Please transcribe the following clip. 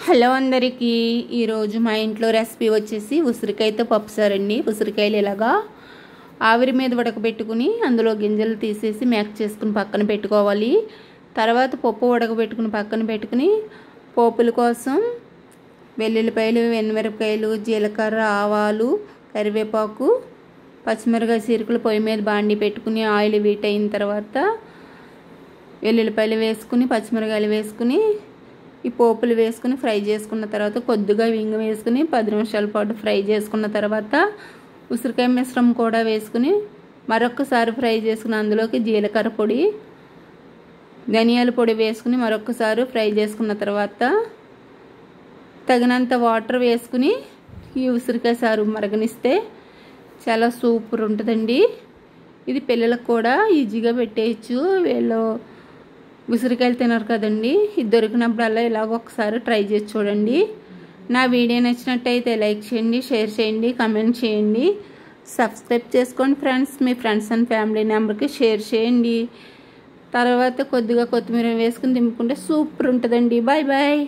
Hello అందరికీ ఈరోజు మా ఇంట్లో రెసిపీ వచ్చేసి ఉసిరికాయతో పప్పుసారు అండి. ఉసిరికాయలు ఇలాగా ఆవిరి మీద ఉడకబెట్టుకుని అందులో గింజలు తీసేసి మ్యాక్ చేసుకుని పక్కన పెట్టుకోవాలి. తర్వాత పప్పు ఉడకబెట్టుకుని పక్కన పెట్టుకుని పోపుల కోసం వెల్లుల్లిపాయలు, వెన్నమిరపకాయలు, జీలకర్ర, ఆవాలు, కరివేపాకు, పచ్చిమిరపకాయ చీరికలు పొయ్యి మీద బాండి పెట్టుకుని ఆయిల్ వీట్ అయిన తర్వాత వెల్లుల్లిపాయలు వేసుకుని పచ్చిమిరపకాయలు వేసుకుని ఈ పోపులు వేసుకుని ఫ్రై చేసుకున్న తర్వాత కొద్దిగా ఇంగు వేసుకుని 10 నిమిషాల పాటు ఫ్రై చేసుకున్న తర్వాత ఉసిరికాయ మిశ్రమం కూడా వేసుకుని మరొకసారి ఫ్రై చేసుకుని అందులోకి జీలకర్ర పొడి, ధనియాల పొడి వేసుకుని మరొకసారి ఫ్రై చేసుకున్న తర్వాత తగినంత వాటర్ వేసుకుని ఈ ఉసిరికాయ సారు మరగనిస్తే చాలా సూపర్ ఉంటుందండి. ఇది పిల్లలకు కూడా ఈజీగా పెట్టేయచ్చు. వీళ్ళు ఉసిరికాయలు తినరు కదండి. ఇది దొరికినప్పుడల్లా ఇలాగ ఒకసారి ట్రై చేసి చూడండి. నా వీడియో నచ్చినట్టయితే లైక్ చేయండి, షేర్ చేయండి, కామెంట్ చేయండి, సబ్స్క్రైబ్ చేసుకోండి ఫ్రెండ్స్. మీ ఫ్రెండ్స్ అండ్ ఫ్యామిలీ మెంబర్కి షేర్ చేయండి. తర్వాత కొద్దిగా కొత్తిమీర వేసుకుని దింపుకుంటే సూపర్ ఉంటుందండి. Bye bye.